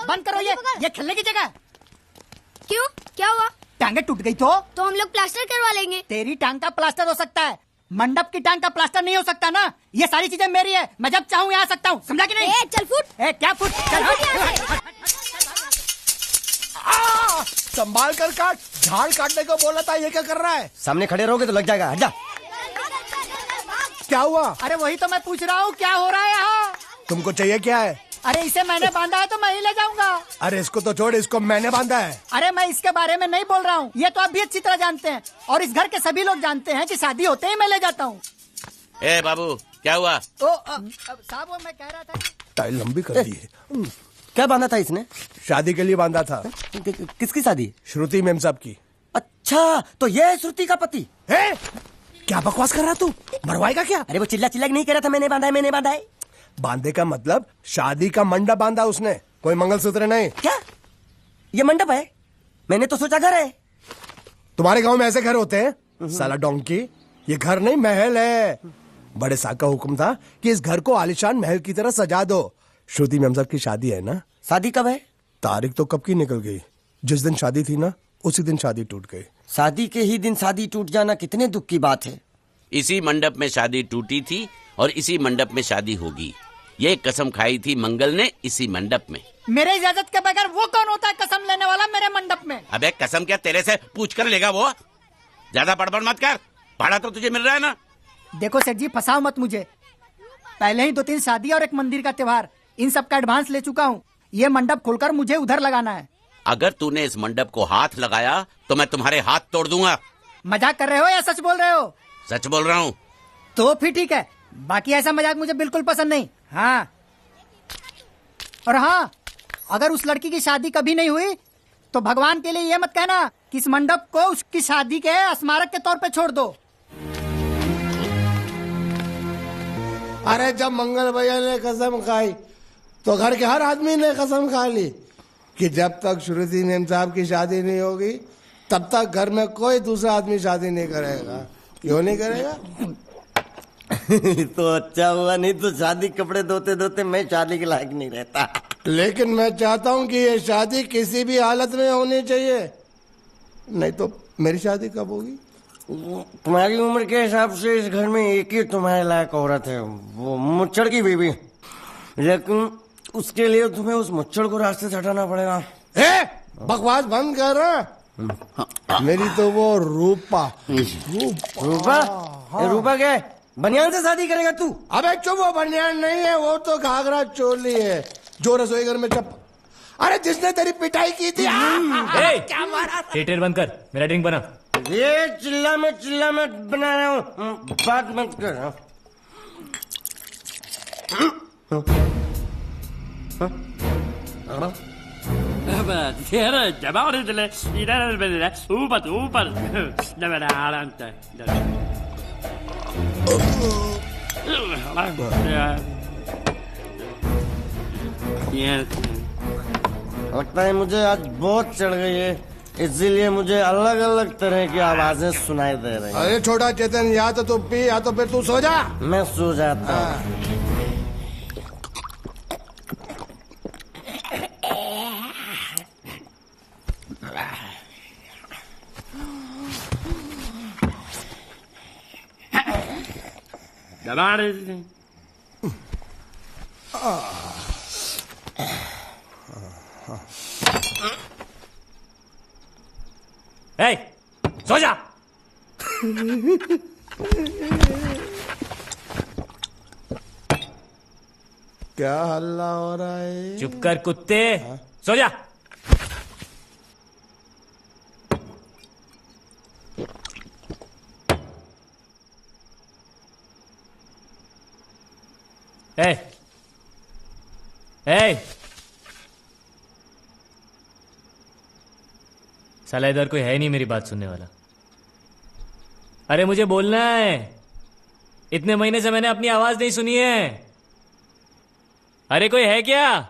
बंद करो ये खेलने की जगह। क्यों, क्या हुआ? टांगे टूट गई तो हम लोग प्लास्टर करवा लेंगे। तेरी टांग का प्लास्टर हो सकता है, मंडप की टांग का प्लास्टर नहीं हो सकता ना। ये सारी चीजें मेरी है, मैं जब चाहूँ यहाँ आ सकता हूँ, समझा कि नहीं? चल फुट। क्या फुट? संभाल कर काट, झाड़ काटने को बोला था, ये क्या कर रहा है? सामने खड़े रहोगे तो लग जाएगा, हट जा। क्या हुआ? अरे वही तो मैं पूछ रहा हूँ, क्या हो रहा है यहाँ? तुमको चाहिए क्या है? अरे इसे मैंने बांधा है तो मैं ही ले जाऊंगा। अरे इसको तो छोड़, इसको मैंने बांधा है। अरे मैं इसके बारे में नहीं बोल रहा हूँ, ये तो आप भी अच्छी तरह जानते हैं और इस घर के सभी लोग जानते हैं कि शादी होते ही मैं ले जाता हूँ। ए बाबू, क्या हुआ? साहब वो मैं कह रहा था टाइल लंबी कर दी है। क्या बांधा था इसने? शादी के लिए बांधा था। किसकी शादी? श्रुति मैम साहब की। अच्छा, तो ये है श्रुति का पति? क्या बकवास कर रहा तू? मरवाएगा क्या? अरे वो चिल्ला चिल्ला नहीं कह रहा था मैंने बांधा है, मैंने बांधा है। बांधे का मतलब शादी का मंडप बांधा उसने, कोई मंगलसूत्र नहीं। क्या ये मंडप है? मैंने तो सोचा घर है। तुम्हारे गांव में ऐसे घर होते हैं साला डोंकी? ये घर नहीं, महल है। बड़े साहब का हुक्म था कि इस घर को आलीशान महल की तरह सजा दो। श्रुति मैम साहब की शादी है ना? शादी कब है? तारीख तो कब की निकल गई। जिस दिन शादी थी ना, उसी दिन शादी टूट गई। शादी के ही दिन शादी टूट जाना कितने दुख की बात है। इसी मंडप में शादी टूटी थी और इसी मंडप में शादी होगी। ये कसम खाई थी मंगल ने इसी मंडप में। मेरे इजाजत के बगैर वो कौन होता है कसम लेने वाला मेरे मंडप में? अबे कसम क्या तेरे से पूछ कर लेगा वो? ज्यादा बड़बड़ मत कर, भाड़ा तो तुझे मिल रहा है ना। देखो सेठ जी, फंसाओ मत मुझे। पहले ही 2-3 शादी और एक मंदिर का त्योहार, इन सब का एडवांस ले चुका हूँ। ये मंडप खोलकर मुझे उधर लगाना है। अगर तूने इस मंडप को हाथ लगाया तो मैं तुम्हारे हाथ तोड़ दूंगा। मजाक कर रहे हो या सच बोल रहे हो? सच बोल रहा हूँ। तो फिर ठीक है, बाकी ऐसा मजाक मुझे बिल्कुल पसंद नहीं। हाँ, और हाँ, अगर उस लड़की की शादी कभी नहीं हुई तो भगवान के लिए ये मत कहना कि इस मंडप को उसकी शादी के स्मारक के तौर पे छोड़ दो। अरे जब मंगल भैया ने कसम खाई तो घर के हर आदमी ने कसम खा ली कि जब तक श्रुति मैम साहब की शादी नहीं होगी तब तक घर में कोई दूसरा आदमी शादी नहीं करेगा। क्यों नहीं करेगा? तो अच्छा हुआ, नहीं तो शादी कपड़े धोते धोते मैं शादी के लायक नहीं रहता। लेकिन मैं चाहता हूँ कि ये शादी किसी भी हालत में होनी चाहिए, नहीं तो मेरी शादी कब होगी? तुम्हारी उम्र के हिसाब से इस घर में एक ही तुम्हारे लायक औरत है, वो मुच्छड़ की बीवी। लेकिन उसके लिए तुम्हें उस मुच्छड़ को रास्ते से हटाना पड़ेगा। बकवास बंद कर। मेरी तो वो रूपा। रूपा? रूपा क्या? बनियान से शादी करेगा तू? अबे चुप, वो बनियान नहीं है, वो तो घाघरा चोली है जो रसोई घर में अरे जिसने तेरी पिटाई की थी। क्या मारा? थिएटर बंद कर, मेरा ड्रिंक बना। ये चिल्ला में बना रहा हूँ, बात मत कर। लगता है मुझे आज बहुत चढ़ गई है, इसीलिए मुझे अलग अलग तरह की आवाजें सुनाई दे रही हैं। अरे छोटा चेतन, या तो तू पी या तो फिर तू सो जा। मैं सो जाता हूँ। सो जा। क्या हल्ला हो रहा है? चुप कर कुत्ते, सो जा। साला इधर कोई है नहीं मेरी बात सुनने वाला। अरे मुझे बोलना है, इतने महीने से मैंने अपनी आवाज नहीं सुनी है। अरे कोई है क्या?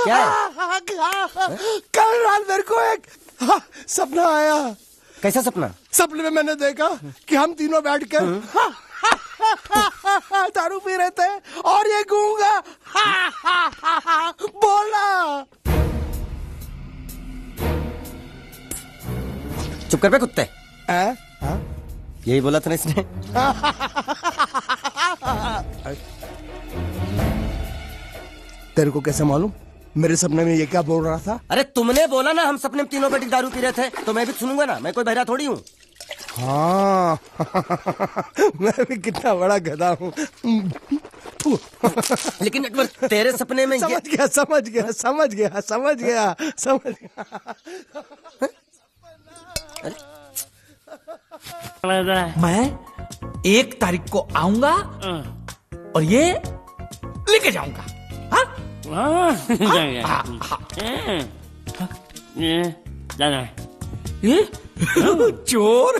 क्या है? कल रात मेरे को एक सपना आया। कैसा सपना? सपने में मैंने देखा कि हम तीनों बैठ कर दारू पी रहे थे और ये गूंगा बोला। चुप कर बे कुत्ते। हाँ? यही बोला था ना इसने। तेरे को कैसे मालूम मेरे सपने में ये क्या बोल रहा था? अरे तुमने बोला ना हम सपने में तीनों बैठ के दारू पी रहे थे, तो मैं भी सुनूंगा ना, मैं कोई बहरा थोड़ी हूँ। हाँ मैं भी कितना बड़ा गधा हूँ। लेकिन एक बार तेरे सपने में समझ गया। मैं 1 तारीख को आऊंगा और ये लेके जाऊंगा। ये चोर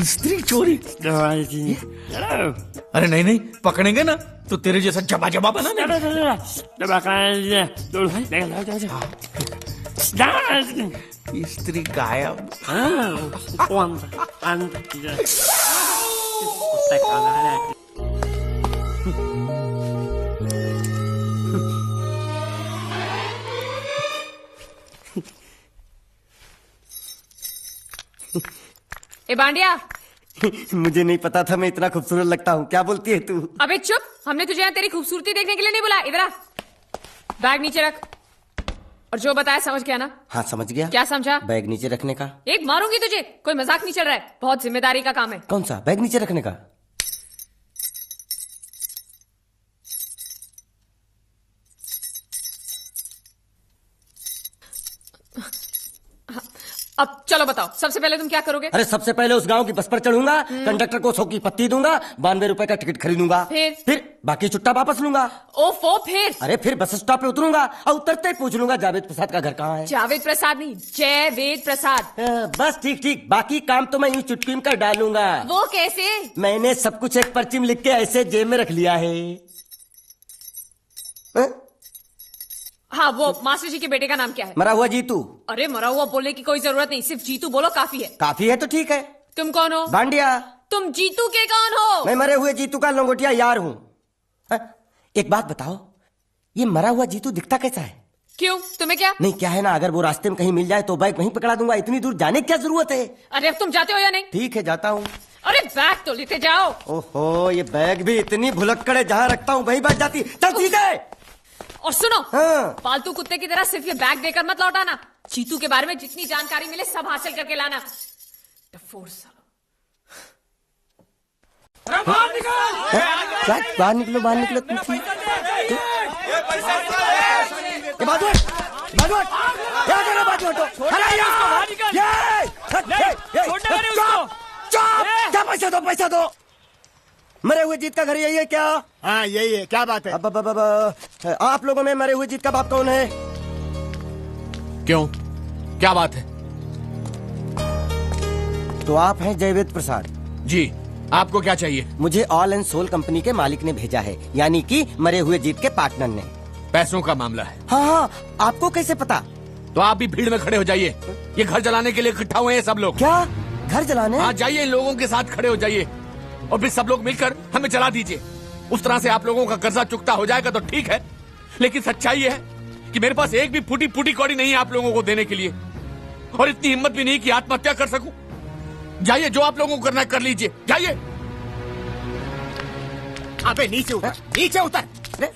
स्त्री चोरी। अरे नहीं पकड़ेंगे ना तो तेरे जैसा जबा बना स्त्री गायब। ए बांडिया, मुझे नहीं पता था मैं इतना खूबसूरत लगता हूँ। क्या बोलती है तू? अबे चुप, हमने तुझे यहाँ तेरी खूबसूरती देखने के लिए नहीं बुलाया। इधर आ, बैग नीचे रख। और जो बताया समझ गया ना? हाँ समझ गया। क्या समझा? बैग नीचे रखने का। एक मारूंगी तुझे, कोई मजाक नहीं चल रहा है, बहुत जिम्मेदारी का काम है। कौन सा? बैग नीचे रखने का। अब चलो बताओ, सबसे पहले तुम क्या करोगे? अरे सबसे पहले उस गांव की बस पर चढ़ूंगा, कंडक्टर को 100 की पत्ती दूंगा, 92 रुपए का टिकट खरीदूंगा। फिर बाकी छुट्टा वापस लूंगा। ओफो, फिर? अरे फिर बस स्टॉप पे उतरूंगा और उतरते ही पूछ लूंगा जावेद प्रसाद का घर कहाँ है। जावेद प्रसाद नहीं, जयवेद प्रसाद। बस ठीक, बाकी काम तो मैं यूं चुटकी में कर डालूंगा। वो कैसे? मैंने सब कुछ एक पर्ची में लिख के ऐसे जेब में रख लिया है। हाँ, वो मास्टर जी के बेटे का नाम क्या है? मरा हुआ जीतू। अरे मरा हुआ बोलने की कोई जरूरत नहीं, सिर्फ जीतू बोलो काफी है। काफी है तो ठीक है। तुम कौन हो? बांडिया। तुम जीतू के कौन हो? मैं मरे हुए जीतू का लंगोटिया यार हूँ। एक बात बताओ, ये मरा हुआ जीतू दिखता कैसा है? क्यों, तुम्हें क्या? नहीं क्या है ना, अगर वो रास्ते में कहीं मिल जाए तो बैग वहीं पकड़ा दूंगा। इतनी दूर जाने की क्या जरूरत है? अरे अब तुम जाते हो या नहीं? ठीक है जाता हूँ। अरे बैग तो लेते जाओ। ओहो, ये बैग भी इतनी भुलक्कड़ है, जहाँ रखता हूँ वहीं बैठ जाती। चल सीधे। और सुनो, हाँ। पालतू कुत्ते की तरह सिर्फ ये बैग देकर मत लौटाना। चीतू के बारे में जितनी जानकारी मिले सब हासिल करके लाना। बाहर निकलो तुम। पैसा दो। मरे हुए जीत का घर यही है क्या? हाँ यही है। क्या बात है? अब आप लोगों में मरे हुए जीत का बाप कौन है? क्यों, क्या बात है? तो आप हैं जयवेद प्रसाद जी, आपको क्या चाहिए? मुझे ऑल एंड सोल कंपनी के मालिक ने भेजा है, यानी कि मरे हुए जीत के पार्टनर ने। पैसों का मामला है। हाँ, आपको कैसे पता? तो आप भी भीड़ में खड़े हो जाइए, ये घर जलाने के लिए इकट्ठा हुए हैं सब लोग। क्या घर जलाने? हाँ जाइए, इन लोगों के साथ खड़े हो जाइए और फिर सब लोग मिलकर हमें जला दीजिए। उस तरह से आप लोगों का कर्जा चुकता हो जाएगा तो ठीक है, लेकिन सच्चाई है कि मेरे पास एक भी फूटी कौड़ी नहीं है आप लोगों को देने के लिए, और इतनी हिम्मत भी नहीं कि आत्महत्या कर सकूं। जाइए, जो आप लोगों को करना है कर लीजिए, जाइए। अबे नीचे उतर।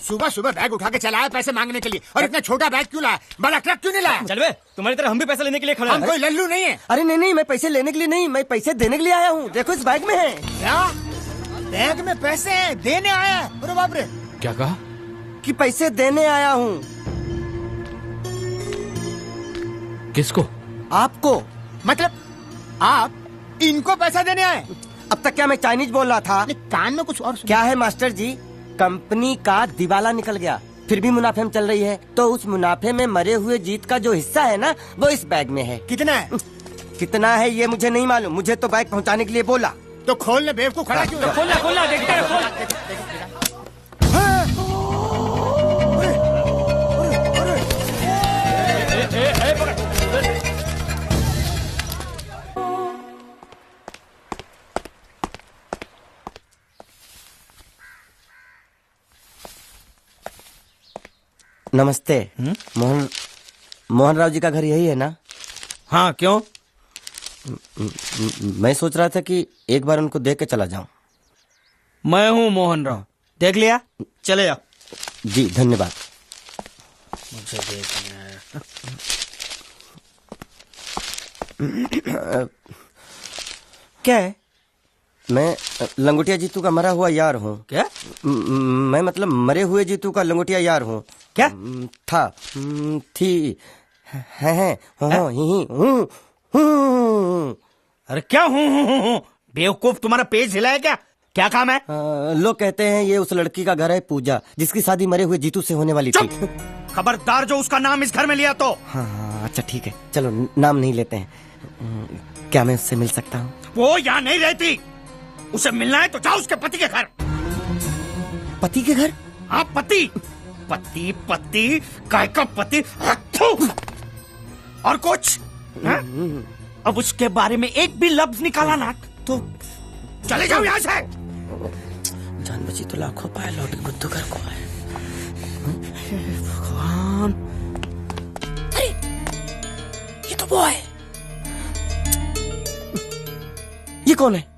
सुबह सुबह बैग उठा के चला है पैसे मांगने के लिए, और इतना छोटा बैग क्यों लाया? बड़ा ट्रक क्यों नहीं लाया? चल बे, तुम्हारी तरह हम भी पैसे लेने के लिए खड़े हम कोई लल्लू नहीं है। अरे नहीं, मैं पैसे लेने के लिए नहीं, मैं पैसे देने के लिए आया हूँ। देखो इस बैग में है। क्या बैग में पैसे हैं? देने आया है? अरे बाप रे। क्या कहा? कि पैसे देने आया हूँ। किसको? आपको। मतलब आप इनको पैसा देने आए? अब तक क्या मैं चाइनीज बोल रहा था? कान में कुछ और क्या है मास्टर जी, कंपनी का दिवाला निकल गया, फिर भी मुनाफे में चल रही है, तो उस मुनाफे में मरे हुए जीत का जो हिस्सा है ना, वो इस बैग में है। कितना है? कितना है ये मुझे नहीं मालूम, मुझे तो बैग पहुंचाने के लिए बोला। तो खोलने बेवकूफ खड़ा क्यों? खोलना देखते हैं। नमस्ते। मोहन राव जी का घर यही है ना? हाँ, क्यों? मैं सोच रहा था कि एक बार उनको देख के चला जाऊं। मैं हूँ मोहन राव, देख लिया, चले जाओ। जी धन्यवाद। मुझे देखना है। क्या है? मैं लंगोटिया जीतू का मरा हुआ यार हूँ। क्या? मैं मतलब मरे हुए जीतू का लंगोटिया यार हूँ। क्या? था, थी, है, हूँ। अरे क्या हूँ? बेवकूफ, तुम्हारा पेज हिला है क्या? क्या काम है? लोग कहते हैं ये उस लड़की का घर है पूजा, जिसकी शादी मरे हुए जीतू से होने वाली थी। खबरदार जो उसका नाम इस घर में लिया तो। हाँ अच्छा ठीक है, चलो नाम नहीं लेते हैं। क्या मैं उससे मिल सकता हूँ? वो यहाँ नहीं रहती, उसे मिलना है तो जाओ उसके पति के घर। पति के घर? हाँ पति, काय का पति। और कुछ है? अब उसके बारे में एक भी लफ्ज निकाला ना तो चले जाओ यहाँ से। जान बची तो लाखों पाए, लौट के बुद्धू घर को आए। भगवान, अरे ये तो वो है। ये कौन है?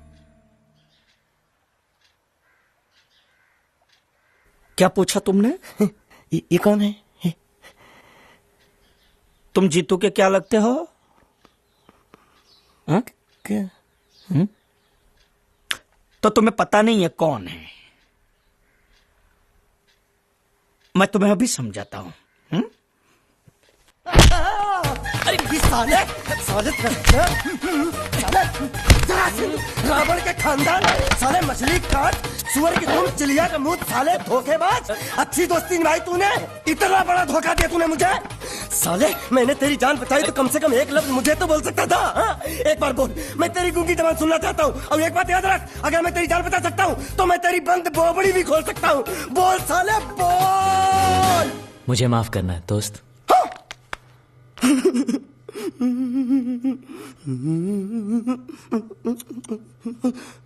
क्या पूछा तुमने? ये कौन है? तुम जीतू के क्या लगते हो? हाँ? क्या? तो तुम्हें पता नहीं है कौन है? मैं तुम्हें अभी समझाता हूं। अरे साले रावण के खानदान, साले मछली काट, सुअर की तुम, चिड़िया का मुंह, साले धोखेबाज। अच्छी दोस्ती निभाई तूने, इतना बड़ा धोखा दिया तूने मुझे। साले मैंने तेरी जान बचाई तो कम से कम एक लफ्ज मुझे तो बोल सकता था। हाँ? एक बार बोल, मैं तेरी गूंगी जबान सुनना चाहता हूँ। और एक बात याद रख, अगर मैं तेरी जान बचा सकता हूँ तो मैं तेरी बंद बोबड़ी भी खोल सकता हूँ। बोल साले बोल। मुझे माफ करना है दोस्त।